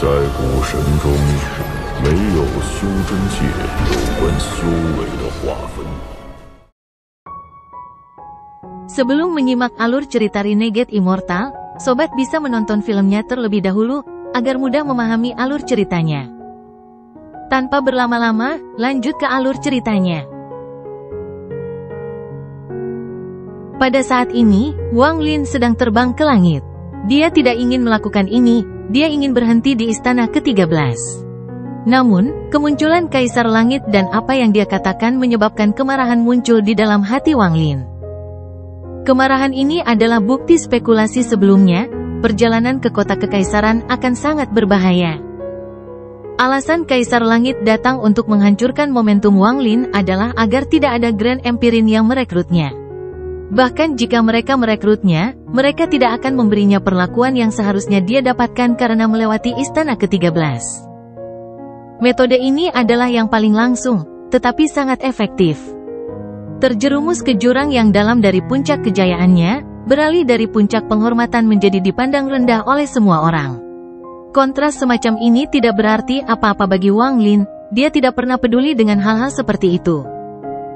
在古神中，没有修真界有关修为的划分。Sebelum menyimak alur cerita Renegade Immortal, sobat bisa menonton filmnya terlebih dahulu, agar mudah memahami alur ceritanya. Tanpa berlama-lama, lanjut ke alur ceritanya. Pada saat ini, Wang Lin sedang terbang ke langit. Dia tidak ingin melakukan ini, dia ingin berhenti di istana ke-13. Namun, kemunculan Kaisar Langit dan apa yang dia katakan menyebabkan kemarahan muncul di dalam hati Wang Lin. Kemarahan ini adalah bukti spekulasi sebelumnya, perjalanan ke kota kekaisaran akan sangat berbahaya. Alasan Kaisar Langit datang untuk menghancurkan momentum Wang Lin adalah agar tidak ada Grand Empirin yang merekrutnya. Bahkan jika mereka merekrutnya, mereka tidak akan memberinya perlakuan yang seharusnya dia dapatkan karena melewati istana ke-13. Metode ini adalah yang paling langsung, tetapi sangat efektif. Terjerumus ke jurang yang dalam dari puncak kejayaannya, beralih dari puncak penghormatan menjadi dipandang rendah oleh semua orang. Kontras semacam ini tidak berarti apa-apa bagi Wang Lin, dia tidak pernah peduli dengan hal-hal seperti itu.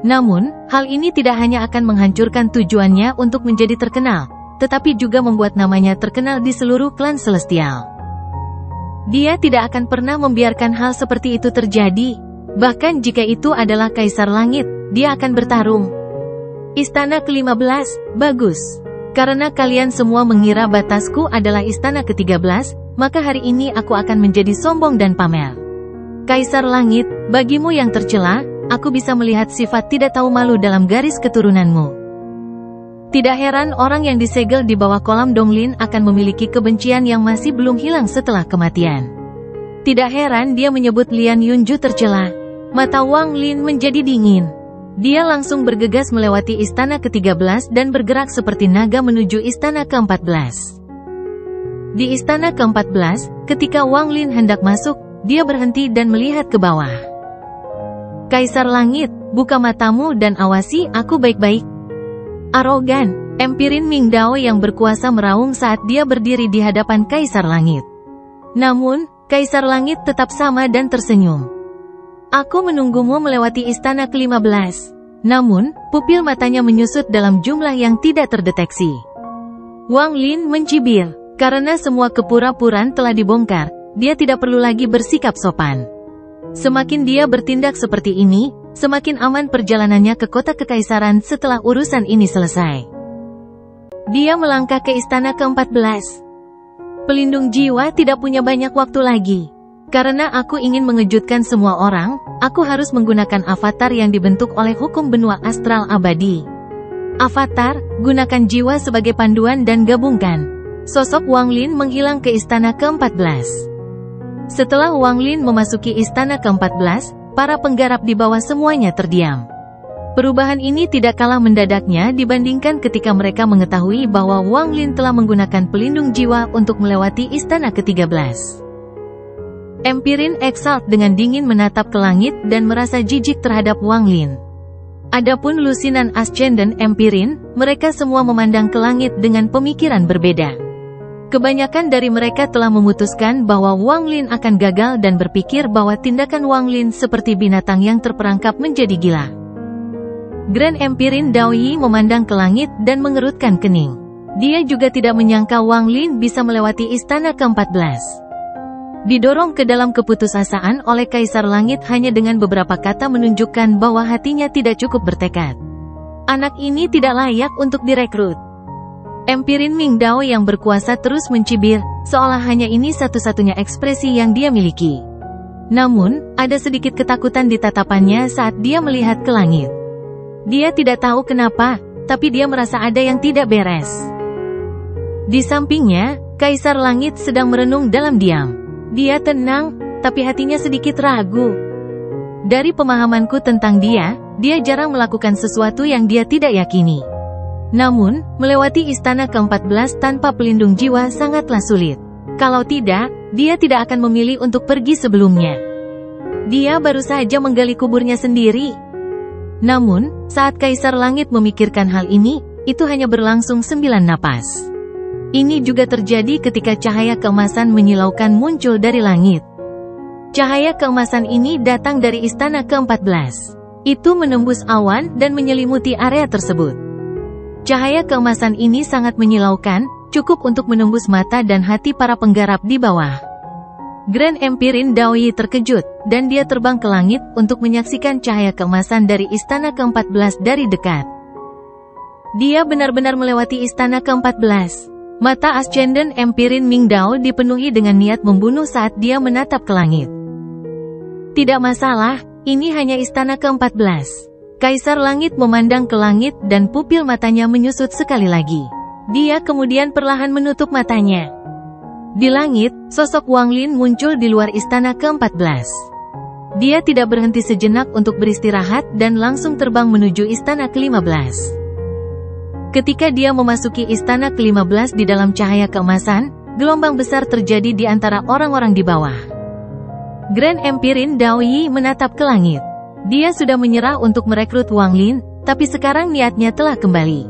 Namun, hal ini tidak hanya akan menghancurkan tujuannya untuk menjadi terkenal, tetapi juga membuat namanya terkenal di seluruh klan Celestial. Dia tidak akan pernah membiarkan hal seperti itu terjadi. Bahkan jika itu adalah Kaisar Langit, dia akan bertarung. Istana ke-15, bagus. Karena kalian semua mengira batasku adalah istana ke-13, maka hari ini aku akan menjadi sombong dan pamer. Kaisar Langit, bagimu yang tercela, aku bisa melihat sifat tidak tahu malu dalam garis keturunanmu. Tidak heran orang yang disegel di bawah kolam Donglin akan memiliki kebencian yang masih belum hilang setelah kematian. Tidak heran dia menyebut Lian Yunju tercela. Mata Wang Lin menjadi dingin. Dia langsung bergegas melewati istana ke-13 dan bergerak seperti naga menuju istana ke-14. Di istana ke-14, ketika Wang Lin hendak masuk, dia berhenti dan melihat ke bawah. Kaisar Langit, buka matamu dan awasi aku baik-baik. Arogan, Empirin Ming Dao yang berkuasa meraung saat dia berdiri di hadapan Kaisar Langit. Namun, Kaisar Langit tetap sama dan tersenyum. Aku menunggumu melewati istana ke-15. Namun, pupil matanya menyusut dalam jumlah yang tidak terdeteksi. Wang Lin mencibir. Karena semua kepura-puraan telah dibongkar, dia tidak perlu lagi bersikap sopan. Semakin dia bertindak seperti ini, semakin aman perjalanannya ke kota kekaisaran setelah urusan ini selesai. Dia melangkah ke istana ke-14. Pelindung jiwa tidak punya banyak waktu lagi. Karena aku ingin mengejutkan semua orang, aku harus menggunakan avatar yang dibentuk oleh hukum benua astral abadi. Avatar, gunakan jiwa sebagai panduan dan gabungkan. Sosok Wang Lin menghilang ke istana ke-14. Setelah Wang Lin memasuki istana ke-14, para penggarap di bawah semuanya terdiam. Perubahan ini tidak kalah mendadaknya dibandingkan ketika mereka mengetahui bahwa Wang Lin telah menggunakan pelindung jiwa untuk melewati istana ke-13. Empirin Exalt dengan dingin menatap ke langit dan merasa jijik terhadap Wang Lin. Adapun Lusinan Ascendant Empirin, mereka semua memandang ke langit dengan pemikiran berbeda. Kebanyakan dari mereka telah memutuskan bahwa Wang Lin akan gagal dan berpikir bahwa tindakan Wang Lin seperti binatang yang terperangkap menjadi gila. Grand Empirin Dao Yi memandang ke langit dan mengerutkan kening. Dia juga tidak menyangka Wang Lin bisa melewati istana ke-14. Didorong ke dalam keputusasaan oleh Kaisar Langit hanya dengan beberapa kata menunjukkan bahwa hatinya tidak cukup bertekad. Anak ini tidak layak untuk direkrut. Empirin Ming Dao yang berkuasa terus mencibir, seolah hanya ini satu-satunya ekspresi yang dia miliki. Namun, ada sedikit ketakutan di tatapannya saat dia melihat ke langit. Dia tidak tahu kenapa, tapi dia merasa ada yang tidak beres. Di sampingnya, Kaisar Langit sedang merenung dalam diam. Dia tenang, tapi hatinya sedikit ragu. Dari pemahamanku tentang dia jarang melakukan sesuatu yang dia tidak yakini. Namun, melewati istana ke-14 tanpa pelindung jiwa sangatlah sulit. Kalau tidak, dia tidak akan memilih untuk pergi sebelumnya. Dia baru saja menggali kuburnya sendiri. Namun, saat Kaisar Langit memikirkan hal ini, itu hanya berlangsung 9 napas. Ini juga terjadi ketika cahaya keemasan menyilaukan muncul dari langit. Cahaya keemasan ini datang dari istana ke-14. Itu menembus awan dan menyelimuti area tersebut. Cahaya keemasan ini sangat menyilaukan, cukup untuk menembus mata dan hati para penggarap di bawah. Grand Empirin Daoyi terkejut, dan dia terbang ke langit untuk menyaksikan cahaya keemasan dari istana ke-14 dari dekat. Dia benar-benar melewati istana ke-14. Mata Ascendant Empirin Mingdao dipenuhi dengan niat membunuh saat dia menatap ke langit. Tidak masalah, ini hanya istana ke-14. Kaisar Langit memandang ke langit dan pupil matanya menyusut sekali lagi. Dia kemudian perlahan menutup matanya. Di langit, sosok Wang Lin muncul di luar istana ke-14. Dia tidak berhenti sejenak untuk beristirahat dan langsung terbang menuju istana ke-15. Ketika dia memasuki istana ke-15 di dalam cahaya keemasan, gelombang besar terjadi di antara orang-orang di bawah. Grand Empirin Daoyi menatap ke langit. Dia sudah menyerah untuk merekrut Wang Lin, tapi sekarang niatnya telah kembali.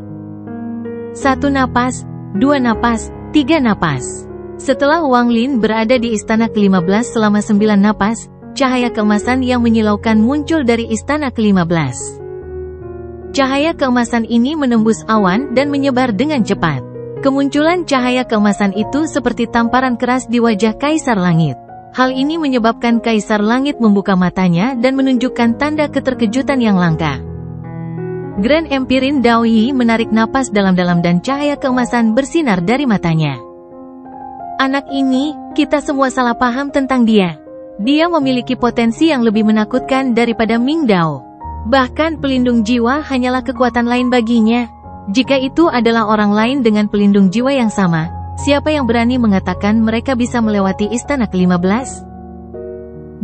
1 napas, 2 napas, 3 napas. Setelah Wang Lin berada di istana ke-15 selama 9 napas, cahaya keemasan yang menyilaukan muncul dari istana ke-15. Cahaya keemasan ini menembus awan dan menyebar dengan cepat. Kemunculan cahaya keemasan itu seperti tamparan keras di wajah Kaisar Langit. Hal ini menyebabkan Kaisar Langit membuka matanya dan menunjukkan tanda keterkejutan yang langka. Grand Empirin Daoyi menarik napas dalam-dalam dan cahaya keemasan bersinar dari matanya. Anak ini, kita semua salah paham tentang dia. Dia memiliki potensi yang lebih menakutkan daripada Mingdao. Bahkan pelindung jiwa hanyalah kekuatan lain baginya. Jika itu adalah orang lain dengan pelindung jiwa yang sama, siapa yang berani mengatakan mereka bisa melewati istana ke-15?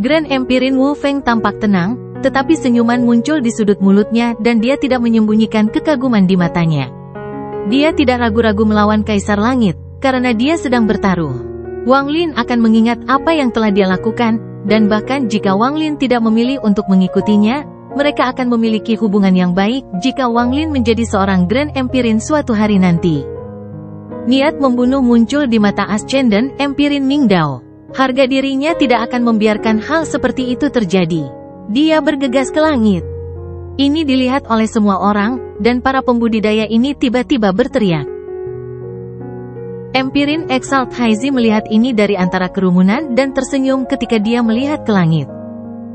Grand Empirin Wu Feng tampak tenang, tetapi senyuman muncul di sudut mulutnya dan dia tidak menyembunyikan kekaguman di matanya. Dia tidak ragu-ragu melawan Kaisar Langit, karena dia sedang bertaruh. Wang Lin akan mengingat apa yang telah dia lakukan, dan bahkan jika Wang Lin tidak memilih untuk mengikutinya, mereka akan memiliki hubungan yang baik jika Wang Lin menjadi seorang Grand Empirin suatu hari nanti. Niat membunuh muncul di mata Ascendant Empirin Mingdao. Harga dirinya tidak akan membiarkan hal seperti itu terjadi. Dia bergegas ke langit. Ini dilihat oleh semua orang, dan para pembudidaya ini tiba-tiba berteriak. Empirin Exalt Haizi melihat ini dari antara kerumunan dan tersenyum ketika dia melihat ke langit.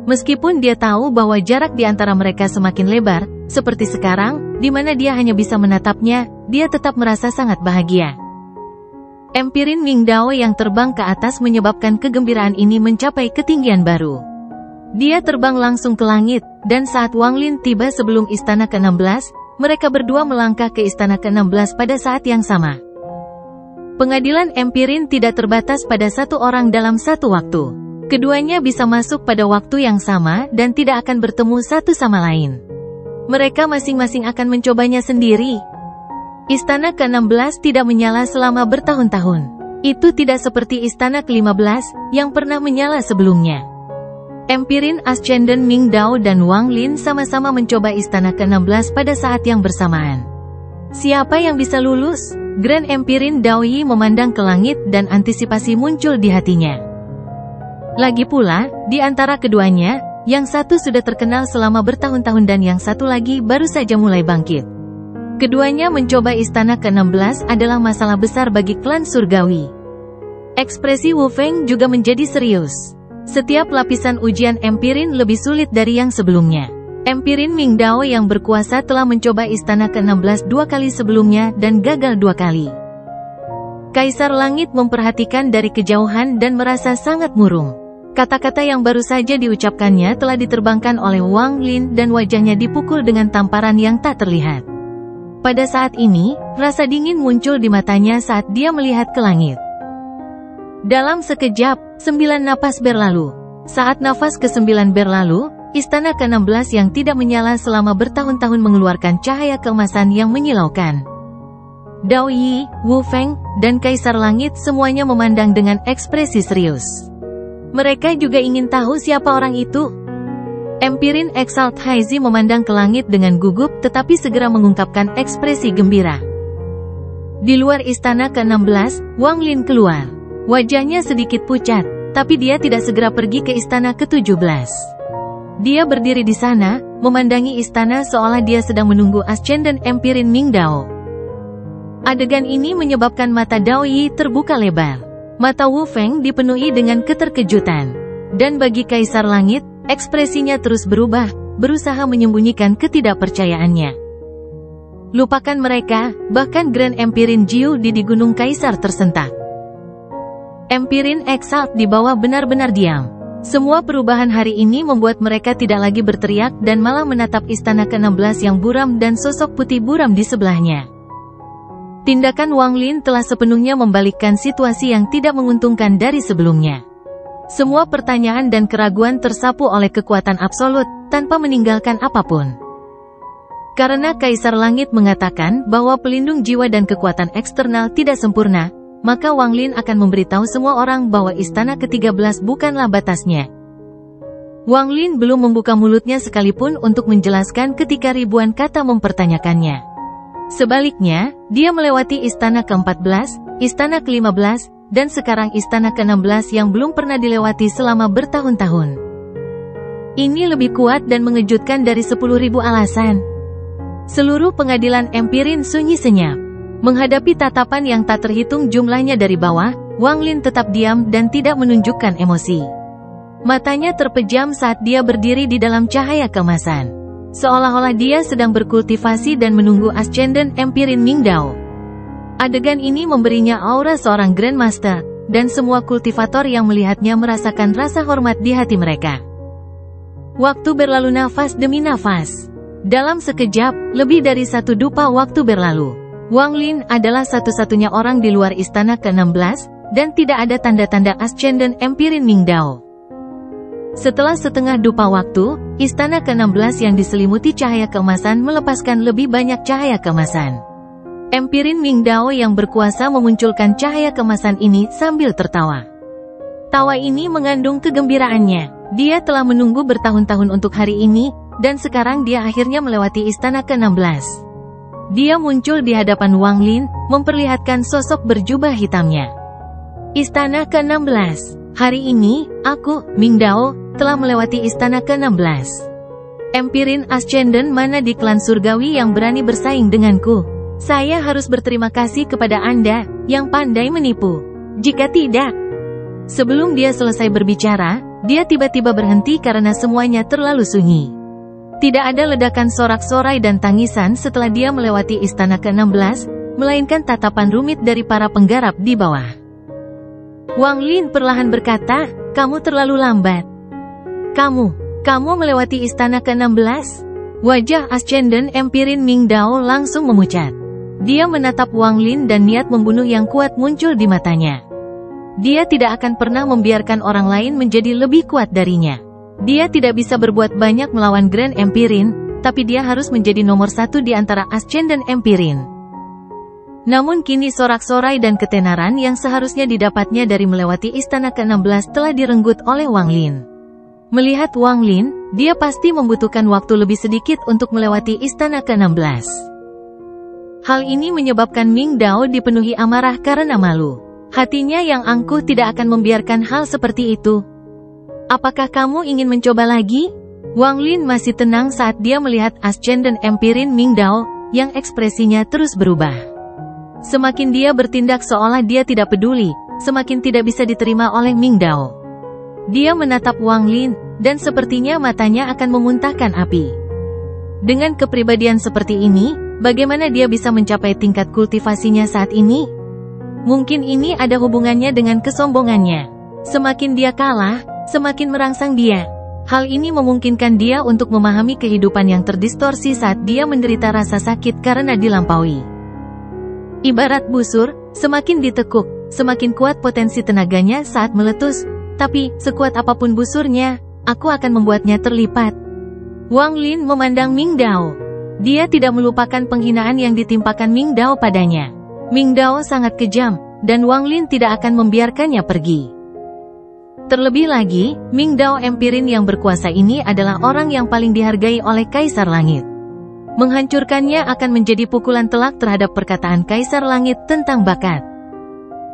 Meskipun dia tahu bahwa jarak di antara mereka semakin lebar, seperti sekarang, di mana dia hanya bisa menatapnya, dia tetap merasa sangat bahagia. Empirin Mingdao yang terbang ke atas menyebabkan kegembiraan ini mencapai ketinggian baru. Dia terbang langsung ke langit, dan saat Wang Lin tiba sebelum istana ke-16, mereka berdua melangkah ke istana ke-16 pada saat yang sama. Pengadilan Empirin tidak terbatas pada satu orang dalam satu waktu. Keduanya bisa masuk pada waktu yang sama dan tidak akan bertemu satu sama lain. Mereka masing-masing akan mencobanya sendiri. Istana ke-16 tidak menyala selama bertahun-tahun. Itu tidak seperti istana ke-15 yang pernah menyala sebelumnya. Empirin Ascendant Mingdao dan Wang Lin sama-sama mencoba istana ke-16 pada saat yang bersamaan. Siapa yang bisa lulus? Grand Empirin Daoyi memandang ke langit dan antisipasi muncul di hatinya. Lagi pula, di antara keduanya, yang satu sudah terkenal selama bertahun-tahun dan yang satu lagi baru saja mulai bangkit. Keduanya mencoba istana ke-16 adalah masalah besar bagi klan surgawi. Ekspresi Wu Feng juga menjadi serius. Setiap lapisan ujian Empirin lebih sulit dari yang sebelumnya. Empirin Mingdao yang berkuasa telah mencoba istana ke-16 2 kali sebelumnya dan gagal 2 kali. Kaisar Langit memperhatikan dari kejauhan dan merasa sangat murung. Kata-kata yang baru saja diucapkannya telah diterbangkan oleh Wang Lin dan wajahnya dipukul dengan tamparan yang tak terlihat. Pada saat ini, rasa dingin muncul di matanya saat dia melihat ke langit. Dalam sekejap, 9 napas berlalu. Saat nafas ke-9 berlalu, istana ke-16 yang tidak menyala selama bertahun-tahun mengeluarkan cahaya keemasan yang menyilaukan. Daoyi, Wu Feng, dan Kaisar Langit semuanya memandang dengan ekspresi serius. Mereka juga ingin tahu siapa orang itu. Empirin Exalt Haizi memandang ke langit dengan gugup tetapi segera mengungkapkan ekspresi gembira. Di luar istana ke-16, Wang Lin keluar. Wajahnya sedikit pucat, tapi dia tidak segera pergi ke istana ke-17. Dia berdiri di sana, memandangi istana seolah dia sedang menunggu Ascendant Empirin Ming Dao. Adegan ini menyebabkan mata Dao Yi terbuka lebar. Mata Wu Feng dipenuhi dengan keterkejutan. Dan bagi Kaisar Langit, ekspresinya terus berubah, berusaha menyembunyikan ketidakpercayaannya. Lupakan mereka, bahkan Grand Empirin Jiu di Gunung Kaisar tersentak. Empirin Exalt di bawah benar-benar diam. Semua perubahan hari ini membuat mereka tidak lagi berteriak dan malah menatap istana ke-16 yang buram dan sosok putih buram di sebelahnya. Tindakan Wang Lin telah sepenuhnya membalikkan situasi yang tidak menguntungkan dari sebelumnya. Semua pertanyaan dan keraguan tersapu oleh kekuatan absolut, tanpa meninggalkan apapun. Karena Kaisar Langit mengatakan bahwa pelindung jiwa dan kekuatan eksternal tidak sempurna, maka Wang Lin akan memberitahu semua orang bahwa istana ke-13 bukanlah batasnya. Wang Lin belum membuka mulutnya sekalipun untuk menjelaskan ketika ribuan kata mempertanyakannya. Sebaliknya, dia melewati istana ke-14, istana ke-15, dan sekarang istana ke-16 yang belum pernah dilewati selama bertahun-tahun. Ini lebih kuat dan mengejutkan dari 10.000 alasan. Seluruh pengadilan Empirin sunyi senyap. Menghadapi tatapan yang tak terhitung jumlahnya dari bawah, Wang Lin tetap diam dan tidak menunjukkan emosi. Matanya terpejam saat dia berdiri di dalam cahaya keemasan. Seolah-olah dia sedang berkultivasi dan menunggu Ascendant Empirin Ming Dao. Adegan ini memberinya aura seorang Grandmaster, dan semua kultivator yang melihatnya merasakan rasa hormat di hati mereka. Waktu berlalu nafas demi nafas. Dalam sekejap, lebih dari 1 dupa waktu berlalu. Wang Lin adalah satu-satunya orang di luar istana ke-16, dan tidak ada tanda-tanda Ascendant Empirin Ming Dao. Setelah setengah dupa waktu, istana ke-16 yang diselimuti cahaya keemasan melepaskan lebih banyak cahaya keemasan. Empirin Ming Dao yang berkuasa memunculkan cahaya keemasan ini sambil tertawa. Tawa ini mengandung kegembiraannya. Dia telah menunggu bertahun-tahun untuk hari ini, dan sekarang dia akhirnya melewati istana ke-16. Dia muncul di hadapan Wang Lin, memperlihatkan sosok berjubah hitamnya. Istana ke-16. Hari ini, aku, Ming Dao, telah melewati istana ke-16. Empirin Ascendant mana di klan surgawi yang berani bersaing denganku? Saya harus berterima kasih kepada Anda, yang pandai menipu. Jika tidak... Sebelum dia selesai berbicara, dia tiba-tiba berhenti karena semuanya terlalu sunyi. Tidak ada ledakan sorak-sorai dan tangisan setelah dia melewati istana ke-16, melainkan tatapan rumit dari para penggarap di bawah. Wang Lin perlahan berkata, "Kamu terlalu lambat. Kamu melewati istana ke-16?" Wajah Ascendant Empirin Ming Dao langsung memucat. Dia menatap Wang Lin dan niat membunuh yang kuat muncul di matanya. Dia tidak akan pernah membiarkan orang lain menjadi lebih kuat darinya. Dia tidak bisa berbuat banyak melawan Grand Empirin, tapi dia harus menjadi nomor 1 di antara Ascendant Empirin. Namun kini sorak-sorai dan ketenaran yang seharusnya didapatnya dari melewati istana ke-16 telah direnggut oleh Wang Lin. Melihat Wang Lin, dia pasti membutuhkan waktu lebih sedikit untuk melewati istana ke-16. Hal ini menyebabkan Ming Dao dipenuhi amarah karena malu. Hatinya yang angkuh tidak akan membiarkan hal seperti itu. Apakah kamu ingin mencoba lagi? Wang Lin masih tenang saat dia melihat Ascendant Empirin Ming Dao, yang ekspresinya terus berubah. Semakin dia bertindak seolah dia tidak peduli, semakin tidak bisa diterima oleh Ming Dao. Dia menatap Wang Lin, dan sepertinya matanya akan memuntahkan api. Dengan kepribadian seperti ini, bagaimana dia bisa mencapai tingkat kultivasinya saat ini? Mungkin ini ada hubungannya dengan kesombongannya. Semakin dia kalah, semakin merangsang dia. Hal ini memungkinkan dia untuk memahami kehidupan yang terdistorsi saat dia menderita rasa sakit karena dilampaui. Ibarat busur, semakin ditekuk, semakin kuat potensi tenaganya saat meletus, tapi sekuat apapun busurnya, aku akan membuatnya terlipat. Wang Lin memandang Ming Dao. Dia tidak melupakan penghinaan yang ditimpakan Ming Dao padanya. Ming Dao sangat kejam, dan Wang Lin tidak akan membiarkannya pergi. Terlebih lagi, Ming Dao Empirin yang berkuasa ini adalah orang yang paling dihargai oleh Kaisar Langit. Menghancurkannya akan menjadi pukulan telak terhadap perkataan Kaisar Langit tentang bakat.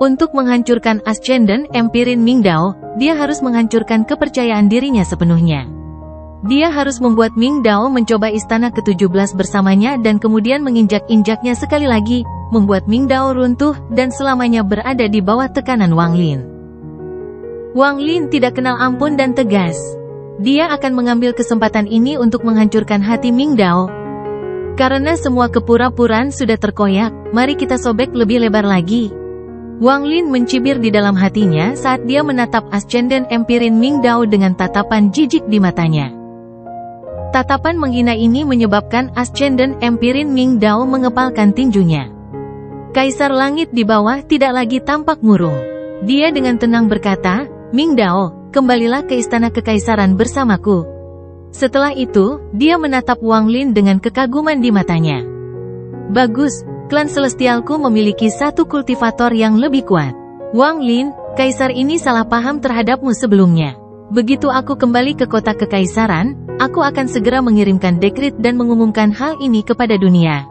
Untuk menghancurkan Ascendant Empirin Ming Dao, dia harus menghancurkan kepercayaan dirinya sepenuhnya. Dia harus membuat Ming Dao mencoba istana ke-17 bersamanya dan kemudian menginjak-injaknya sekali lagi, membuat Ming Dao runtuh dan selamanya berada di bawah tekanan Wang Lin. Wang Lin tidak kenal ampun dan tegas. Dia akan mengambil kesempatan ini untuk menghancurkan hati Ming Dao. Karena semua kepura-puraan sudah terkoyak, mari kita sobek lebih lebar lagi. Wang Lin mencibir di dalam hatinya saat dia menatap Ascendant Empirin Ming Dao dengan tatapan jijik di matanya. Tatapan menghina ini menyebabkan Ascendant Empirin Ming Dao mengepalkan tinjunya. Kaisar Langit di bawah tidak lagi tampak murung. Dia dengan tenang berkata, "Ming Dao, kembalilah ke istana kekaisaran bersamaku." Setelah itu, dia menatap Wang Lin dengan kekaguman di matanya. "Bagus, klan Celestialku memiliki satu kultivator yang lebih kuat. Wang Lin, kaisar ini salah paham terhadapmu sebelumnya. Begitu aku kembali ke kota kekaisaran, aku akan segera mengirimkan dekret dan mengumumkan hal ini kepada dunia.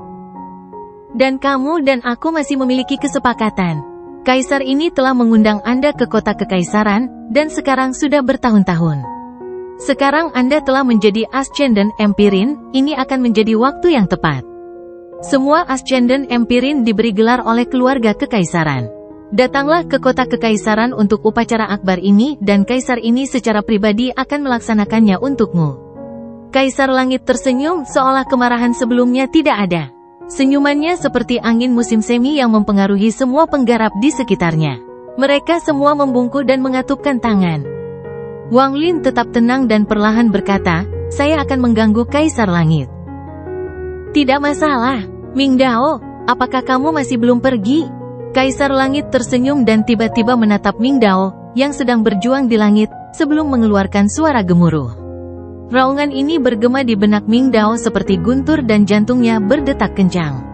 Dan kamu dan aku masih memiliki kesepakatan. Kaisar ini telah mengundang Anda ke kota kekaisaran, dan sekarang sudah bertahun-tahun. Sekarang Anda telah menjadi Ascendant Empirin, ini akan menjadi waktu yang tepat. Semua Ascendant Empirin diberi gelar oleh keluarga kekaisaran. Datanglah ke kota kekaisaran untuk upacara akbar ini dan kaisar ini secara pribadi akan melaksanakannya untukmu." Kaisar Langit tersenyum seolah kemarahan sebelumnya tidak ada. Senyumannya seperti angin musim semi yang mempengaruhi semua penggarap di sekitarnya. Mereka semua membungkuk dan mengatupkan tangan. Wang Lin tetap tenang dan perlahan berkata, "Saya akan mengganggu Kaisar Langit." "Tidak masalah, Ming Dao, apakah kamu masih belum pergi?" Kaisar Langit tersenyum dan tiba-tiba menatap Ming Dao, yang sedang berjuang di langit, sebelum mengeluarkan suara gemuruh. Raungan ini bergema di benak Ming Dao seperti guntur dan jantungnya berdetak kencang.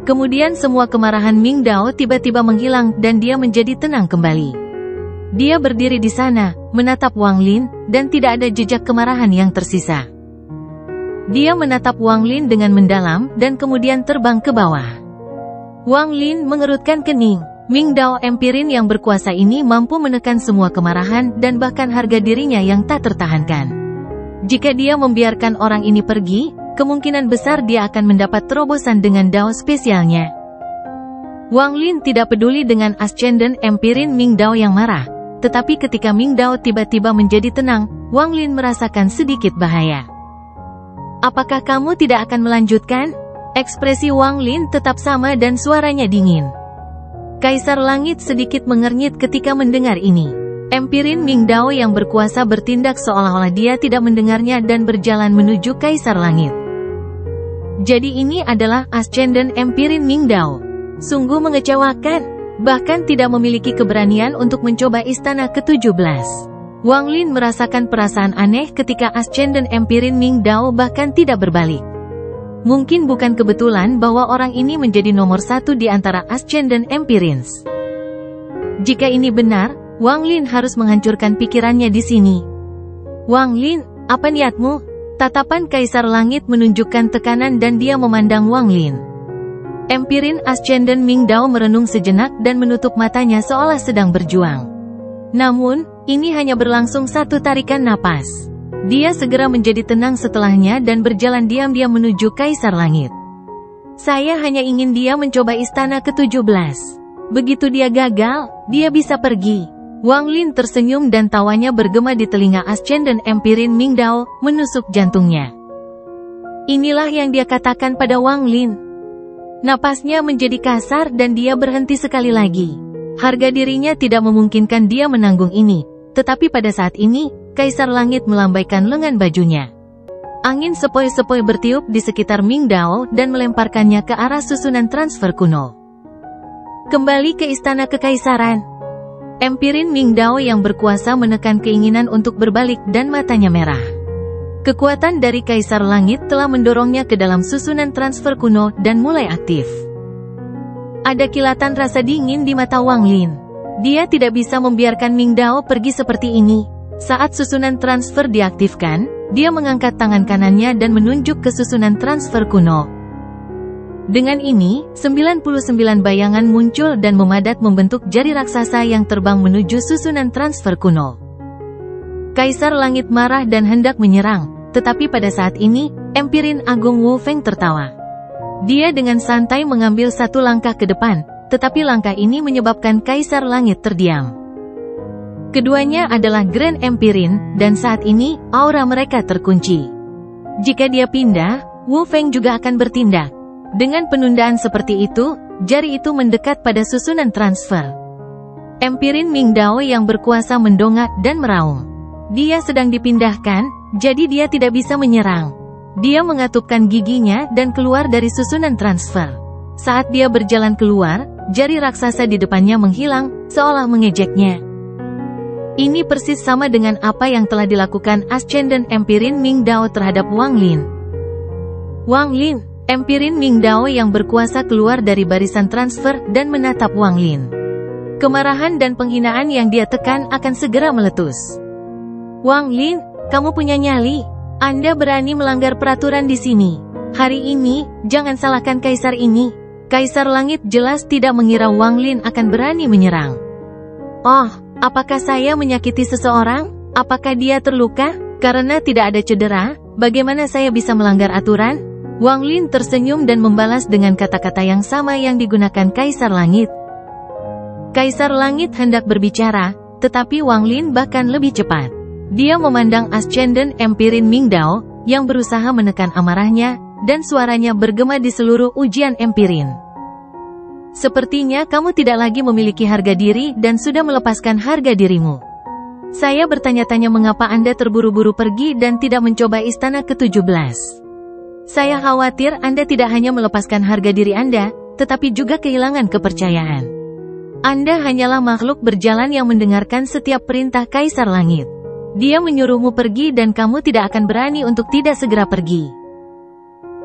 Kemudian semua kemarahan Ming Dao tiba-tiba menghilang dan dia menjadi tenang kembali. Dia berdiri di sana, menatap Wang Lin, dan tidak ada jejak kemarahan yang tersisa. Dia menatap Wang Lin dengan mendalam dan kemudian terbang ke bawah. Wang Lin mengerutkan kening. Ming Dao Empirin yang berkuasa ini mampu menekan semua kemarahan dan bahkan harga dirinya yang tak tertahankan. Jika dia membiarkan orang ini pergi, kemungkinan besar dia akan mendapat terobosan dengan Dao spesialnya. Wang Lin tidak peduli dengan Ascendant Empirin Ming Dao yang marah, tetapi ketika Ming Dao tiba-tiba menjadi tenang, Wang Lin merasakan sedikit bahaya. "Apakah kamu tidak akan melanjutkan?" Ekspresi Wang Lin tetap sama dan suaranya dingin. Kaisar Langit sedikit mengernyit ketika mendengar ini. Empirin Ming Dao yang berkuasa bertindak seolah-olah dia tidak mendengarnya dan berjalan menuju Kaisar Langit. Jadi ini adalah Ascendant Empirin Ming Dao. Sungguh mengecewakan, bahkan tidak memiliki keberanian untuk mencoba istana ke-17. Wang Lin merasakan perasaan aneh ketika Ascendant Empirin Ming Dao bahkan tidak berbalik. Mungkin bukan kebetulan bahwa orang ini menjadi nomor satu di antara Ascendant Empirins. Jika ini benar, Wang Lin harus menghancurkan pikirannya di sini. "Wang Lin, apa niatmu?" Tatapan Kaisar Langit menunjukkan tekanan dan dia memandang Wang Lin. Empirin Ascendant Ming Dao merenung sejenak dan menutup matanya seolah sedang berjuang. Namun, ini hanya berlangsung satu tarikan napas. Dia segera menjadi tenang setelahnya dan berjalan diam-diam menuju Kaisar Langit. "Saya hanya ingin dia mencoba istana ke-17. Begitu dia gagal, dia bisa pergi." Wang Lin tersenyum dan tawanya bergema di telinga Ascendant Empirin Ming Dao, menusuk jantungnya. Inilah yang dia katakan pada Wang Lin. Napasnya menjadi kasar dan dia berhenti sekali lagi. Harga dirinya tidak memungkinkan dia menanggung ini, tetapi pada saat ini, Kaisar Langit melambaikan lengan bajunya. Angin sepoi-sepoi bertiup di sekitar Ming Dao dan melemparkannya ke arah susunan transfer kuno. Kembali ke istana kekaisaran. Empirin Ming Dao yang berkuasa menekan keinginan untuk berbalik dan matanya merah. Kekuatan dari Kaisar Langit telah mendorongnya ke dalam susunan transfer kuno dan mulai aktif. Ada kilatan rasa dingin di mata Wang Lin. Dia tidak bisa membiarkan Ming Dao pergi seperti ini. Saat susunan transfer diaktifkan, dia mengangkat tangan kanannya dan menunjuk ke susunan transfer kuno. Dengan ini, 99 bayangan muncul dan memadat membentuk jari raksasa yang terbang menuju susunan transfer kuno. Kaisar Langit marah dan hendak menyerang, tetapi pada saat ini, Empirin Agung Wu Feng tertawa. Dia dengan santai mengambil satu langkah ke depan, tetapi langkah ini menyebabkan Kaisar Langit terdiam. Keduanya adalah Grand Empirin, dan saat ini, aura mereka terkunci. Jika dia pindah, Wu Feng juga akan bertindak. Dengan penundaan seperti itu, jari itu mendekat pada susunan transfer. Empirin Ming Dao yang berkuasa mendongak dan meraung. Dia sedang dipindahkan, jadi dia tidak bisa menyerang. Dia mengatupkan giginya dan keluar dari susunan transfer. Saat dia berjalan keluar, jari raksasa di depannya menghilang, seolah mengejeknya. Ini persis sama dengan apa yang telah dilakukan Ascendant Empirin Ming Dao terhadap Wang Lin. Wang Lin, Empirin Ming Dao yang berkuasa keluar dari barisan transfer dan menatap Wang Lin. Kemarahan dan penghinaan yang dia tekan akan segera meletus. Wang Lin, kamu punya nyali. Anda berani melanggar peraturan di sini. Hari ini, jangan salahkan Kaisar ini. Kaisar Langit jelas tidak mengira Wang Lin akan berani menyerang. Oh, apakah saya menyakiti seseorang? Apakah dia terluka? Karena tidak ada cedera, bagaimana saya bisa melanggar aturan? Wang Lin tersenyum dan membalas dengan kata-kata yang sama yang digunakan Kaisar Langit. Kaisar Langit hendak berbicara, tetapi Wang Lin bahkan lebih cepat. Dia memandang Ascendant Empirin Ming Dao, yang berusaha menekan amarahnya, dan suaranya bergema di seluruh ujian Empirin. Sepertinya kamu tidak lagi memiliki harga diri dan sudah melepaskan harga dirimu. Saya bertanya-tanya mengapa Anda terburu-buru pergi dan tidak mencoba istana ke-17. Saya khawatir Anda tidak hanya melepaskan harga diri Anda, tetapi juga kehilangan kepercayaan. Anda hanyalah makhluk berjalan yang mendengarkan setiap perintah Kaisar Langit. Dia menyuruhmu pergi dan kamu tidak akan berani untuk tidak segera pergi.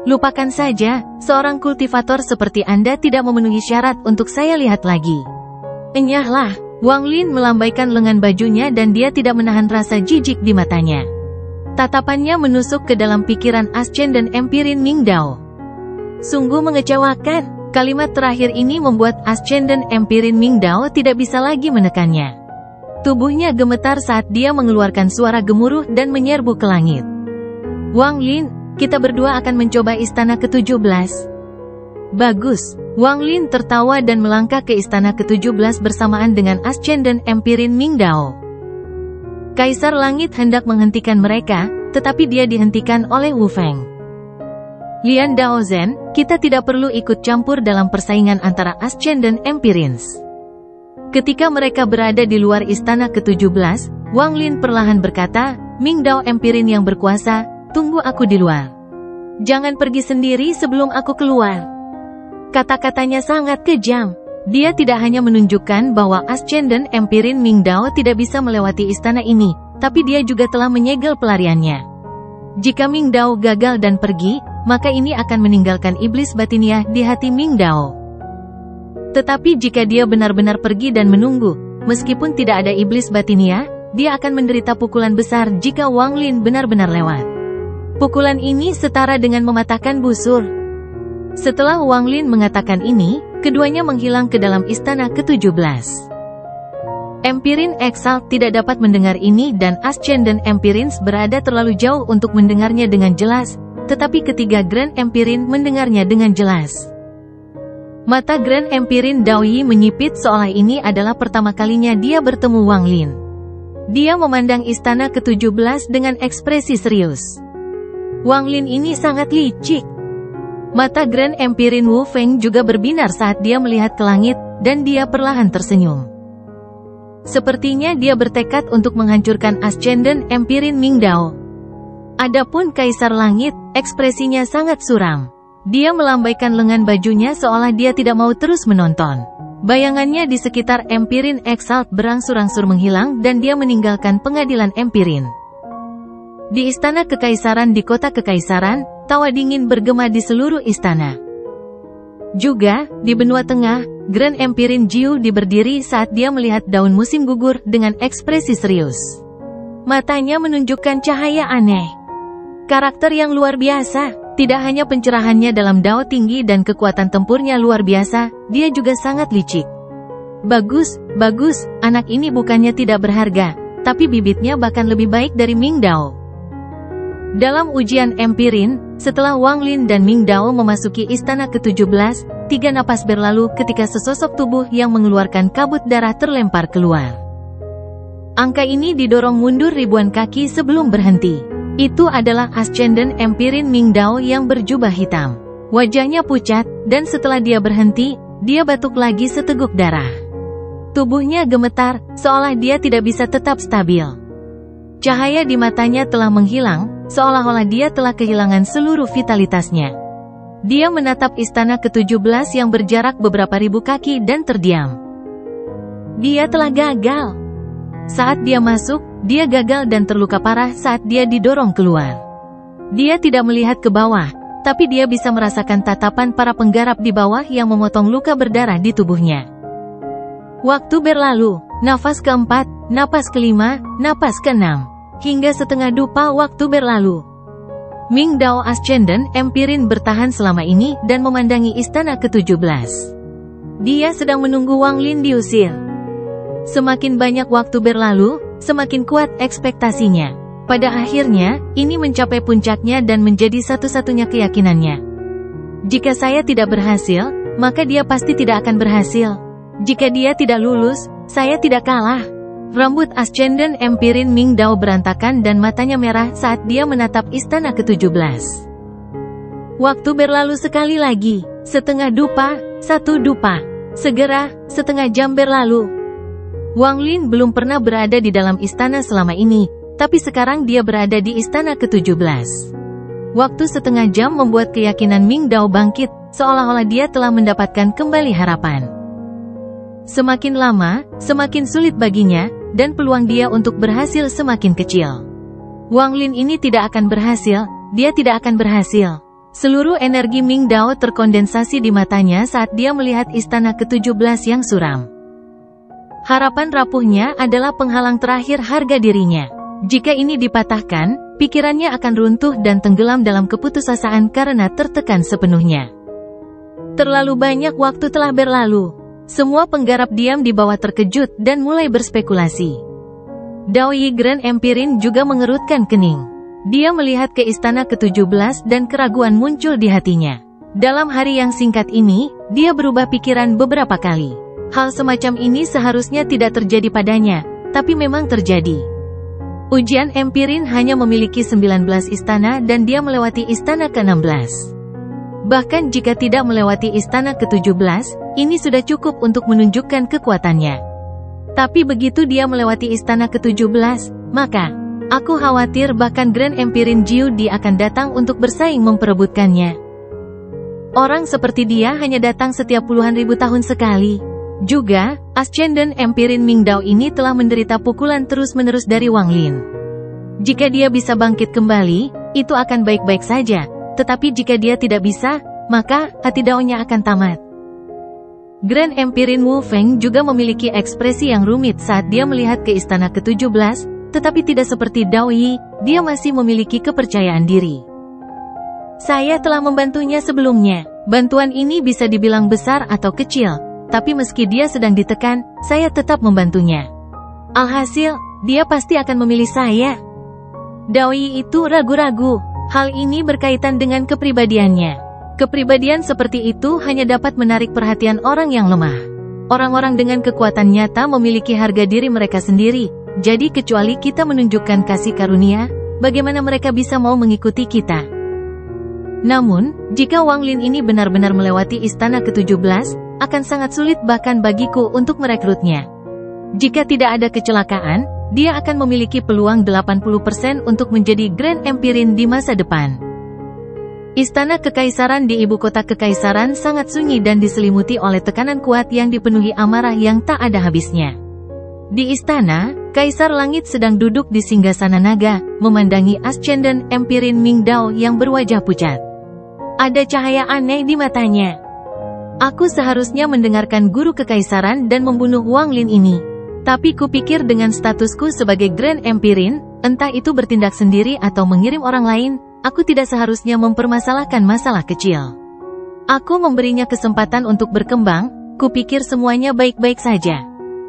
Lupakan saja, seorang kultivator seperti Anda tidak memenuhi syarat untuk saya lihat lagi. Enyahlah, Wang Lin melambaikan lengan bajunya dan dia tidak menahan rasa jijik di matanya. Tatapannya menusuk ke dalam pikiran Ascendant Empirin Ming Dao. Sungguh mengecewakan, kalimat terakhir ini membuat Ascendant Empirin Ming Dao tidak bisa lagi menekannya. Tubuhnya gemetar saat dia mengeluarkan suara gemuruh dan menyerbu ke langit. Wang Lin, kita berdua akan mencoba istana ke-17. Bagus. Wang Lin tertawa dan melangkah ke istana ke-17 bersamaan dengan Ascendant Empirin Ming Dao. Kaisar Langit hendak menghentikan mereka, tetapi dia dihentikan oleh Wu Feng. Lian Daozhen, kita tidak perlu ikut campur dalam persaingan antara Ascendant Empirins. Ketika mereka berada di luar istana ke-17, Wang Lin perlahan berkata, Ming Dao Empirin yang berkuasa, tunggu aku di luar. Jangan pergi sendiri sebelum aku keluar. Kata-katanya sangat kejam. Dia tidak hanya menunjukkan bahwa Ascendant Empirin Ming Dao tidak bisa melewati istana ini, tapi dia juga telah menyegel pelariannya. Jika Ming Dao gagal dan pergi, maka ini akan meninggalkan iblis batiniah di hati Ming Dao. Tetapi jika dia benar-benar pergi dan menunggu, meskipun tidak ada iblis batiniah, dia akan menderita pukulan besar jika Wang Lin benar-benar lewat. Pukulan ini setara dengan mematahkan busur. Setelah Wang Lin mengatakan ini, keduanya menghilang ke dalam istana ke-17. Empirin Exalt tidak dapat mendengar ini dan Ascendant Empirins berada terlalu jauh untuk mendengarnya dengan jelas, tetapi ketiga Grand Empirin mendengarnya dengan jelas. Mata Grand Empirin Dao Yi menyipit seolah ini adalah pertama kalinya dia bertemu Wang Lin. Dia memandang istana ke-17 dengan ekspresi serius. Wang Lin ini sangat licik. Mata Grand Empirin Wu Feng juga berbinar saat dia melihat ke langit, dan dia perlahan tersenyum. Sepertinya dia bertekad untuk menghancurkan Ascendant Empirin Ming Dao. Adapun Kaisar Langit, ekspresinya sangat suram. Dia melambaikan lengan bajunya seolah dia tidak mau terus menonton. Bayangannya di sekitar Empirin Exalt berangsur-angsur menghilang dan dia meninggalkan pengadilan Empirin. Di istana kekaisaran di kota kekaisaran, tawa dingin bergema di seluruh istana. Juga, di benua tengah, Grand Empirin Jiu berdiri saat dia melihat daun musim gugur dengan ekspresi serius. Matanya menunjukkan cahaya aneh. Karakter yang luar biasa. Tidak hanya pencerahannya dalam dao tinggi dan kekuatan tempurnya luar biasa, dia juga sangat licik. Bagus, bagus, anak ini bukannya tidak berharga, tapi bibitnya bahkan lebih baik dari Ming Dao. Dalam ujian empirin, setelah Wang Lin dan Ming Dao memasuki istana ke-17, 3 napas berlalu ketika sesosok tubuh yang mengeluarkan kabut darah terlempar keluar. Angka ini didorong mundur ribuan kaki sebelum berhenti. Itu adalah Ascendant Empirin Ming Dao yang berjubah hitam. Wajahnya pucat, dan setelah dia berhenti, dia batuk lagi seteguk darah. Tubuhnya gemetar, seolah dia tidak bisa tetap stabil. Cahaya di matanya telah menghilang, seolah-olah dia telah kehilangan seluruh vitalitasnya. Dia menatap istana ke-17 yang berjarak beberapa ribu kaki dan terdiam. Dia telah gagal. Saat dia masuk, dia gagal dan terluka parah saat dia didorong keluar. Dia tidak melihat ke bawah, tapi dia bisa merasakan tatapan para penggarap di bawah yang memotong luka berdarah di tubuhnya. Waktu berlalu, nafas keempat, napas kelima, napas keenam, hingga setengah dupa waktu berlalu. Ming Dao Ascendant Empirin bertahan selama ini dan memandangi istana ke-17. Dia sedang menunggu Wang Lin diusir. Semakin banyak waktu berlalu, semakin kuat ekspektasinya. Pada akhirnya, ini mencapai puncaknya dan menjadi satu-satunya keyakinannya. Jika saya tidak berhasil, maka dia pasti tidak akan berhasil. Jika dia tidak lulus, saya tidak kalah. Rambut Ascendant Empirin Ming Dao berantakan dan matanya merah saat dia menatap istana ke-17. Waktu berlalu sekali lagi, setengah dupa, 1 dupa. Segera, setengah jam berlalu. Wang Lin belum pernah berada di dalam istana selama ini, tapi sekarang dia berada di istana ke-17. Waktu setengah jam membuat keyakinan Ming Dao bangkit, seolah-olah dia telah mendapatkan kembali harapan. Semakin lama, semakin sulit baginya, dan peluang dia untuk berhasil semakin kecil. Wang Lin ini tidak akan berhasil, dia tidak akan berhasil. Seluruh energi Ming Dao terkondensasi di matanya saat dia melihat istana ke-17 yang suram. Harapan rapuhnya adalah penghalang terakhir harga dirinya. Jika ini dipatahkan, pikirannya akan runtuh dan tenggelam dalam keputusasaan karena tertekan sepenuhnya. Terlalu banyak waktu telah berlalu. Semua penggarap diam di bawah terkejut dan mulai berspekulasi. Dao Yi Grand Empirin juga mengerutkan kening. Dia melihat ke istana ke-17 dan keraguan muncul di hatinya. Dalam hari yang singkat ini, dia berubah pikiran beberapa kali. Hal semacam ini seharusnya tidak terjadi padanya, tapi memang terjadi. Ujian empirin hanya memiliki 19 istana dan dia melewati istana ke-16. Bahkan jika tidak melewati istana ke-17, ini sudah cukup untuk menunjukkan kekuatannya. Tapi begitu dia melewati istana ke-17, maka, aku khawatir bahkan Grand Empirin Jiu Di akan datang untuk bersaing memperebutkannya. Orang seperti dia hanya datang setiap puluhan ribu tahun sekali. Juga, Ascendant Empirin Ming Dao ini telah menderita pukulan terus-menerus dari Wang Lin. Jika dia bisa bangkit kembali, itu akan baik-baik saja. Tetapi jika dia tidak bisa, maka hati Dao-nya akan tamat. Grand Empirin Wu Feng juga memiliki ekspresi yang rumit saat dia melihat ke istana ke-17, tetapi tidak seperti Dao Yi, dia masih memiliki kepercayaan diri. Saya telah membantunya sebelumnya. Bantuan ini bisa dibilang besar atau kecil. Tapi meski dia sedang ditekan, saya tetap membantunya. Alhasil, dia pasti akan memilih saya. Dao Yi itu ragu-ragu. Hal ini berkaitan dengan kepribadiannya. Kepribadian seperti itu hanya dapat menarik perhatian orang yang lemah. Orang-orang dengan kekuatan nyata memiliki harga diri mereka sendiri. Jadi kecuali kita menunjukkan kasih karunia, bagaimana mereka bisa mau mengikuti kita? Namun, jika Wang Lin ini benar-benar melewati istana ke-17, akan sangat sulit bahkan bagiku untuk merekrutnya. Jika tidak ada kecelakaan, dia akan memiliki peluang 80% untuk menjadi Grand Empirin di masa depan. Istana Kekaisaran di ibu kota Kekaisaran sangat sunyi dan diselimuti oleh tekanan kuat yang dipenuhi amarah yang tak ada habisnya. Di istana, Kaisar Langit sedang duduk di singgasana naga, memandangi Ascendant Empirin Ming Dao yang berwajah pucat. Ada cahaya aneh di matanya. Aku seharusnya mendengarkan guru kekaisaran dan membunuh Wang Lin ini. Tapi kupikir dengan statusku sebagai Grand Empirin, entah itu bertindak sendiri atau mengirim orang lain, aku tidak seharusnya mempermasalahkan masalah kecil. Aku memberinya kesempatan untuk berkembang, kupikir semuanya baik-baik saja.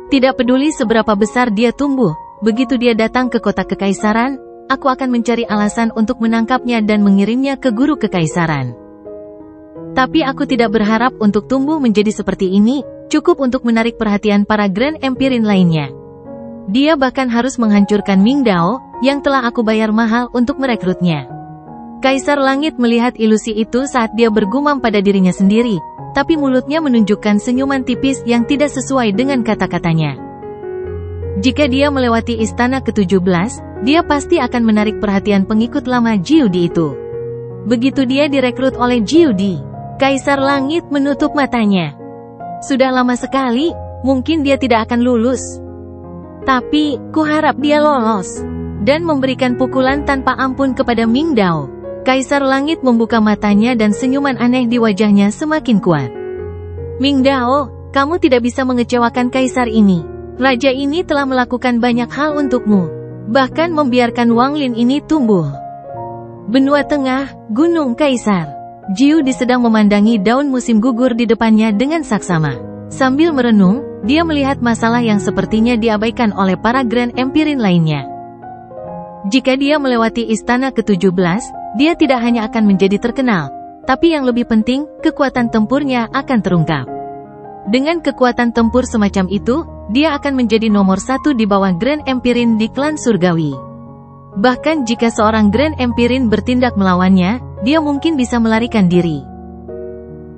Tidak peduli seberapa besar dia tumbuh, begitu dia datang ke kota kekaisaran, aku akan mencari alasan untuk menangkapnya dan mengirimnya ke guru kekaisaran. Tapi aku tidak berharap untuk tumbuh menjadi seperti ini, cukup untuk menarik perhatian para Grand Empirin lainnya. Dia bahkan harus menghancurkan Ming Dao, yang telah aku bayar mahal untuk merekrutnya. Kaisar Langit melihat ilusi itu saat dia bergumam pada dirinya sendiri, tapi mulutnya menunjukkan senyuman tipis yang tidak sesuai dengan kata-katanya. Jika dia melewati istana ke-17, dia pasti akan menarik perhatian pengikut lama Jiudi itu. Begitu dia direkrut oleh Jiudi, Kaisar Langit menutup matanya. Sudah lama sekali, mungkin dia tidak akan lulus. Tapi, kuharap dia lolos. Dan memberikan pukulan tanpa ampun kepada Ming Dao. Kaisar Langit membuka matanya dan senyuman aneh di wajahnya semakin kuat. Ming Dao, kamu tidak bisa mengecewakan kaisar ini. Raja ini telah melakukan banyak hal untukmu. Bahkan membiarkan Wang Lin ini tumbuh. Benua Tengah, Gunung Kaisar. Jiudi sedang memandangi daun musim gugur di depannya dengan saksama. Sambil merenung, dia melihat masalah yang sepertinya diabaikan oleh para Grand Empirin lainnya. Jika dia melewati istana ke-17, dia tidak hanya akan menjadi terkenal, tapi yang lebih penting, kekuatan tempurnya akan terungkap. Dengan kekuatan tempur semacam itu, dia akan menjadi nomor 1 di bawah Grand Empirin di klan surgawi. Bahkan jika seorang Grand Empirin bertindak melawannya, dia mungkin bisa melarikan diri.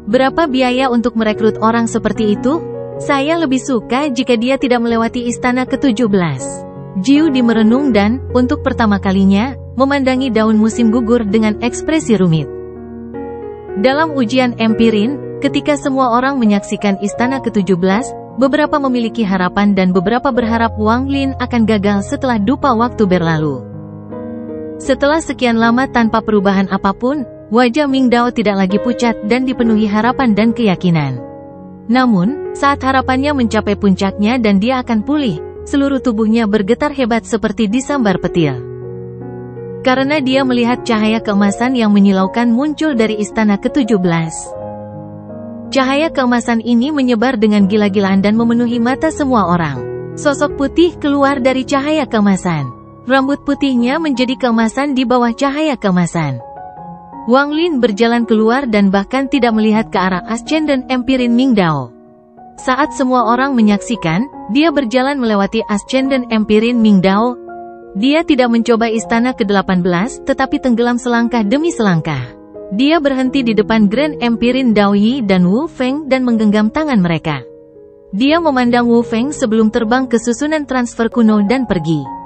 Berapa biaya untuk merekrut orang seperti itu? Saya lebih suka jika dia tidak melewati istana ke-17. Jiudi merenung dan, untuk pertama kalinya, memandangi daun musim gugur dengan ekspresi rumit. Dalam ujian Empirin, ketika semua orang menyaksikan istana ke-17, beberapa memiliki harapan dan beberapa berharap Wang Lin akan gagal setelah dupa waktu berlalu. Setelah sekian lama tanpa perubahan apapun, wajah Ming Dao tidak lagi pucat dan dipenuhi harapan dan keyakinan. Namun, saat harapannya mencapai puncaknya dan dia akan pulih, seluruh tubuhnya bergetar hebat seperti disambar petir. Karena dia melihat cahaya keemasan yang menyilaukan muncul dari istana ke-17. Cahaya keemasan ini menyebar dengan gila-gilaan dan memenuhi mata semua orang. Sosok putih keluar dari cahaya keemasan. Rambut putihnya menjadi keemasan di bawah cahaya keemasan. Wang Lin berjalan keluar dan bahkan tidak melihat ke arah Ascendant Empirin Ming Dao. Saat semua orang menyaksikan, dia berjalan melewati Ascendant Empirin Ming Dao. Dia tidak mencoba istana ke-18, tetapi tenggelam selangkah demi selangkah. Dia berhenti di depan Grand Empirin Dao Yi dan Wu Feng dan menggenggam tangan mereka. Dia memandang Wu Feng sebelum terbang ke susunan transfer kuno dan pergi.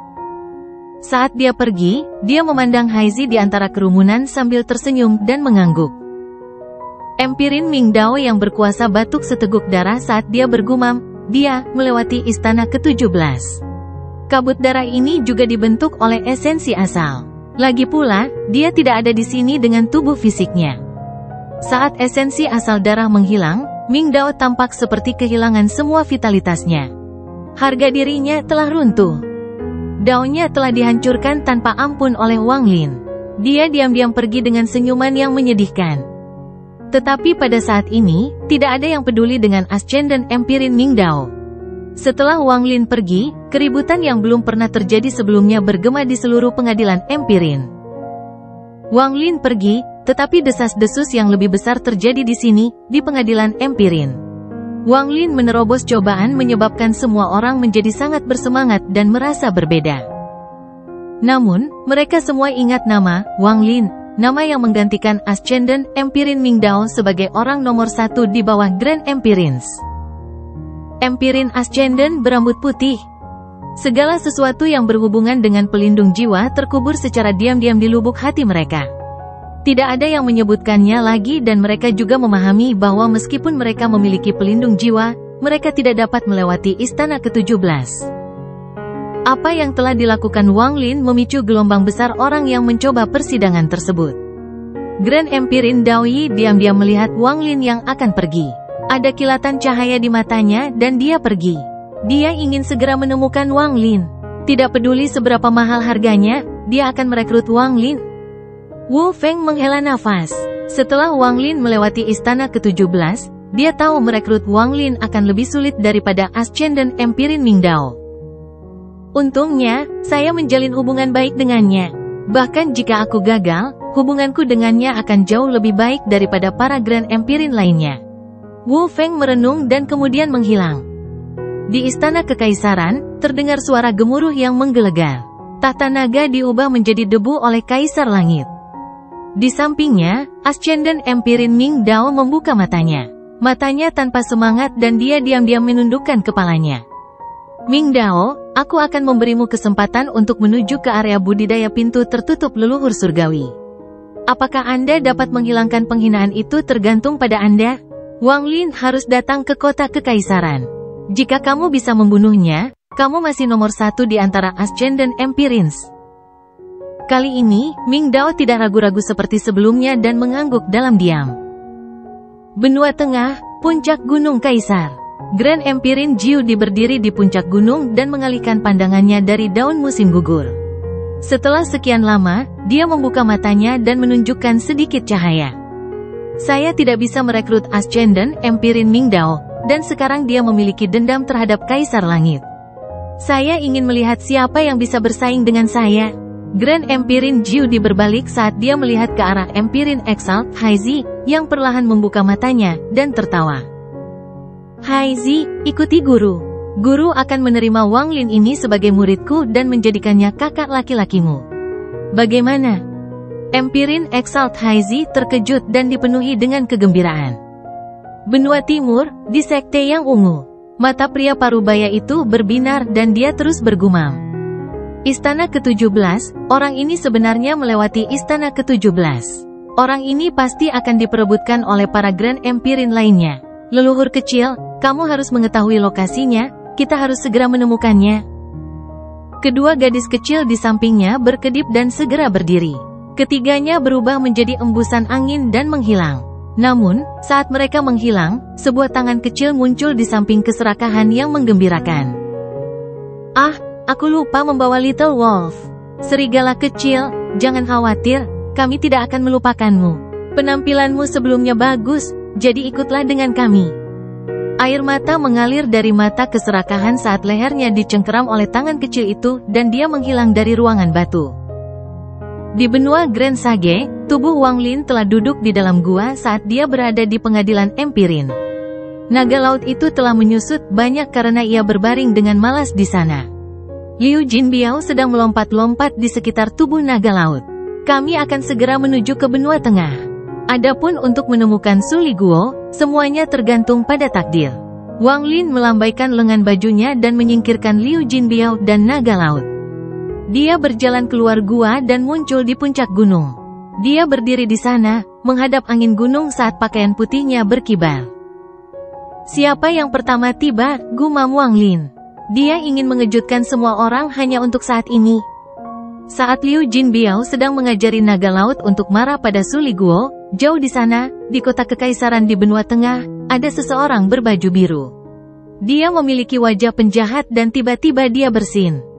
Saat dia pergi, dia memandang Haizi di antara kerumunan sambil tersenyum dan mengangguk. Empirin Ming Dao yang berkuasa batuk seteguk darah saat dia bergumam, dia melewati istana ke-17. Kabut darah ini juga dibentuk oleh esensi asal. Lagi pula, dia tidak ada di sini dengan tubuh fisiknya. Saat esensi asal darah menghilang, Ming Dao tampak seperti kehilangan semua vitalitasnya. Harga dirinya telah runtuh. Daonya telah dihancurkan tanpa ampun oleh Wang Lin. Dia diam-diam pergi dengan senyuman yang menyedihkan. Tetapi pada saat ini, tidak ada yang peduli dengan Ascendant Empirin Ming Dao. Setelah Wang Lin pergi, keributan yang belum pernah terjadi sebelumnya bergema di seluruh pengadilan Empirin. Wang Lin pergi, tetapi desas-desus yang lebih besar terjadi di sini, di pengadilan Empirin. Wang Lin menerobos cobaan menyebabkan semua orang menjadi sangat bersemangat dan merasa berbeda. Namun, mereka semua ingat nama Wang Lin, nama yang menggantikan Ascendant Empirin Ming Dao sebagai orang nomor 1 di bawah Grand Empirins. Empirin Ascendant berambut putih. Segala sesuatu yang berhubungan dengan pelindung jiwa terkubur secara diam-diam di lubuk hati mereka. Tidak ada yang menyebutkannya lagi dan mereka juga memahami bahwa meskipun mereka memiliki pelindung jiwa, mereka tidak dapat melewati istana ke-17. Apa yang telah dilakukan Wang Lin memicu gelombang besar orang yang mencoba persidangan tersebut. Grand Empirin Dao Yi diam-diam melihat Wang Lin yang akan pergi. Ada kilatan cahaya di matanya dan dia pergi. Dia ingin segera menemukan Wang Lin. Tidak peduli seberapa mahal harganya, dia akan merekrut Wang Lin. Wu Feng menghela nafas. Setelah Wang Lin melewati istana ke-17, dia tahu merekrut Wang Lin akan lebih sulit daripada Ascendant Empirin Mingdao. Untungnya, saya menjalin hubungan baik dengannya. Bahkan jika aku gagal, hubunganku dengannya akan jauh lebih baik daripada para Grand Empirin lainnya. Wu Feng merenung dan kemudian menghilang. Di istana kekaisaran, terdengar suara gemuruh yang menggelegar. Tahta naga diubah menjadi debu oleh Kaisar Langit. Di sampingnya, Ascendant Empirin Mingdao membuka matanya. Matanya tanpa semangat dan dia diam-diam menundukkan kepalanya. Mingdao, aku akan memberimu kesempatan untuk menuju ke area budidaya pintu tertutup leluhur surgawi. Apakah Anda dapat menghilangkan penghinaan itu tergantung pada Anda? Wang Lin harus datang ke kota kekaisaran. Jika kamu bisa membunuhnya, kamu masih nomor 1 di antara Ascendant Empirins. Kali ini, Mingdao tidak ragu-ragu seperti sebelumnya dan mengangguk dalam diam. Benua Tengah, Puncak Gunung Kaisar. Grand Empirin Jiu berdiri di puncak gunung dan mengalihkan pandangannya dari daun musim gugur. Setelah sekian lama, dia membuka matanya dan menunjukkan sedikit cahaya. Saya tidak bisa merekrut Ascendant Empirin Mingdao, dan sekarang dia memiliki dendam terhadap Kaisar Langit. Saya ingin melihat siapa yang bisa bersaing dengan saya. Grand Empirin Jiu berbalik saat dia melihat ke arah Empirin Exalt Haizi, yang perlahan membuka matanya, dan tertawa. Haizi, ikuti guru. Guru akan menerima Wang Lin ini sebagai muridku dan menjadikannya kakak laki-lakimu. Bagaimana? Empirin Exalt Haizi terkejut dan dipenuhi dengan kegembiraan. Benua Timur, di sekte yang ungu. Mata pria parubaya itu berbinar dan dia terus bergumam. Istana ke-17, orang ini sebenarnya melewati istana ke-17. Orang ini pasti akan diperebutkan oleh para Grand Empirin lainnya. Leluhur kecil, kamu harus mengetahui lokasinya, kita harus segera menemukannya. Kedua gadis kecil di sampingnya berkedip dan segera berdiri. Ketiganya berubah menjadi embusan angin dan menghilang. Namun, saat mereka menghilang, sebuah tangan kecil muncul di samping keserakahan yang menggembirakan. Ah, aku lupa membawa Little Wolf. Serigala kecil, jangan khawatir, kami tidak akan melupakanmu. Penampilanmu sebelumnya bagus, jadi ikutlah dengan kami. Air mata mengalir dari mata keserakahan saat lehernya dicengkeram oleh tangan kecil itu dan dia menghilang dari ruangan batu. Di benua Grand Sage, tubuh Wang Lin telah duduk di dalam gua saat dia berada di pengadilan Empirin. Naga laut itu telah menyusut banyak karena ia berbaring dengan malas di sana. Liu Jinbiao sedang melompat-lompat di sekitar tubuh naga laut. Kami akan segera menuju ke benua tengah. Adapun untuk menemukan Su Liguo, semuanya tergantung pada takdir. Wang Lin melambaikan lengan bajunya dan menyingkirkan Liu Jinbiao dan naga laut. Dia berjalan keluar gua dan muncul di puncak gunung. Dia berdiri di sana, menghadap angin gunung saat pakaian putihnya berkibar. Siapa yang pertama tiba? Gumam Wang Lin. Dia ingin mengejutkan semua orang hanya untuk saat ini. Saat Liu Jinbiao sedang mengajari naga laut untuk marah pada Su Liguo, jauh di sana, di kota kekaisaran di benua tengah, ada seseorang berbaju biru. Dia memiliki wajah penjahat dan tiba-tiba dia bersin.